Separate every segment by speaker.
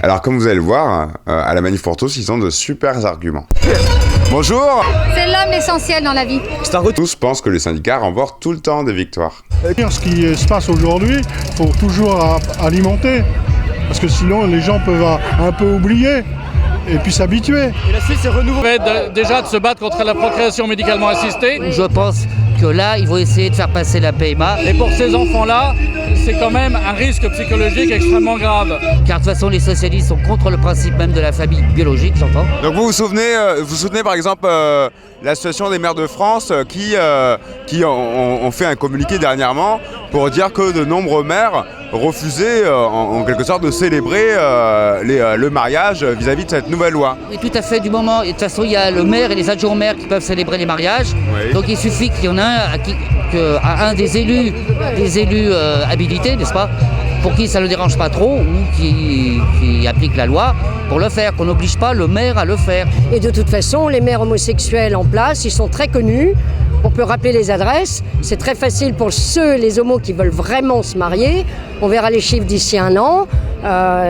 Speaker 1: Alors comme vous allez le voir, à la Manif pour tous, ils ont de super arguments. Bonjour.
Speaker 2: C'est l'homme l'essentiel dans la vie.
Speaker 1: Tous pensent que les syndicats remportent tout le temps des victoires.
Speaker 3: Ce qui se passe aujourd'hui, il faut toujours alimenter, parce que sinon les gens peuvent un peu oublier et puis s'habituer.
Speaker 4: Et la Suisse est renouvelée déjà de se battre contre la procréation médicalement assistée.
Speaker 5: Je pense que là, ils vont essayer de faire passer la PMA.
Speaker 4: Et pour ces enfants-là, c'est quand même un risque psychologique extrêmement grave.
Speaker 5: Car de toute façon, les socialistes sont contre le principe même de la famille biologique, j'entends.
Speaker 1: Donc vous soutenez par exemple l'association des maires de France qui ont fait un communiqué dernièrement pour dire que de nombreux maires refusaient en quelque sorte de célébrer le mariage vis-à-vis de cette nouvelle loi.
Speaker 5: Oui, tout à fait, du moment. Et de toute façon, il y a le maire et les adjoints maires qui peuvent célébrer les mariages.
Speaker 1: Oui.
Speaker 5: Donc il suffit qu'il y en ait un des élus habilités, n'est-ce pas, pour qui ça ne le dérange pas trop ou qui applique la loi pour le faire, qu'on n'oblige pas le maire à le faire.
Speaker 6: Et de toute façon, les maires homosexuels en place, ils sont très connus. On peut rappeler les adresses. C'est très facile pour les homos qui veulent vraiment se marier. On verra les chiffres d'ici un an.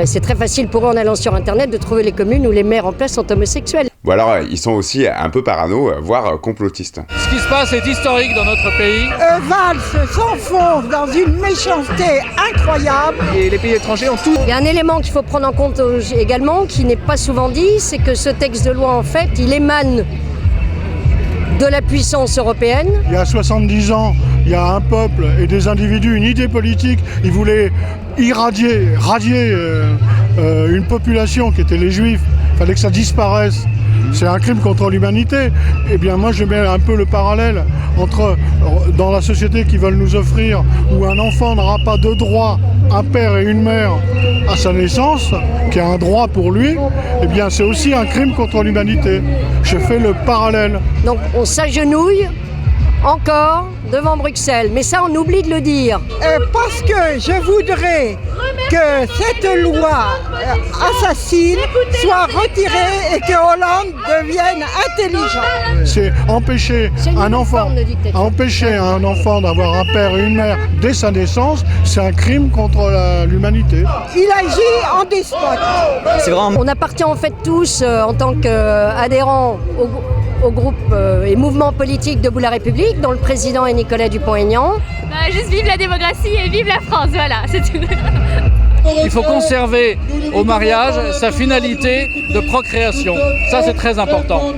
Speaker 6: C'est très facile pour eux en allant sur Internet de trouver les communes où les maires en place sont homosexuels.
Speaker 1: Bon alors, ils sont aussi un peu parano, voire complotistes.
Speaker 4: Ce qui se passe est historique dans notre pays.
Speaker 7: Valls s'enfonce dans une méchanceté incroyable.
Speaker 8: Et les pays étrangers ont tout.
Speaker 6: Il y a un élément qu'il faut prendre en compte également, qui n'est pas souvent dit, c'est que ce texte de loi, en fait, il émane de la puissance européenne.
Speaker 3: Il y a 70 ans, il y a un peuple et des individus, une idée politique, ils voulaient radier une population qui était les Juifs. Il fallait que ça disparaisse. C'est un crime contre l'humanité. Eh bien moi je mets un peu le parallèle entre dans la société qu'ils veulent nous offrir, où un enfant n'aura pas de droit, un père et une mère à sa naissance, qui a un droit pour lui, eh bien c'est aussi un crime contre l'humanité. Je fais le parallèle.
Speaker 6: Donc on s'agenouille encore devant Bruxelles, mais ça on oublie de le dire.
Speaker 7: Parce que je voudrais que cette loi assassine soit retirée et que Hollande devienne intelligent.
Speaker 3: C'est empêcher un enfant d'avoir un père et une mère dès sa naissance, c'est un crime contre l'humanité.
Speaker 7: Il agit en despote.
Speaker 6: On appartient en fait tous en tant qu'adhérents au groupe et mouvement politique Debout la République, dont le président est Nicolas Dupont-Aignan.
Speaker 2: Juste vive la démocratie et vive la France, voilà, c'est tout.
Speaker 4: Il faut conserver au mariage sa finalité de procréation. Ça, c'est très important.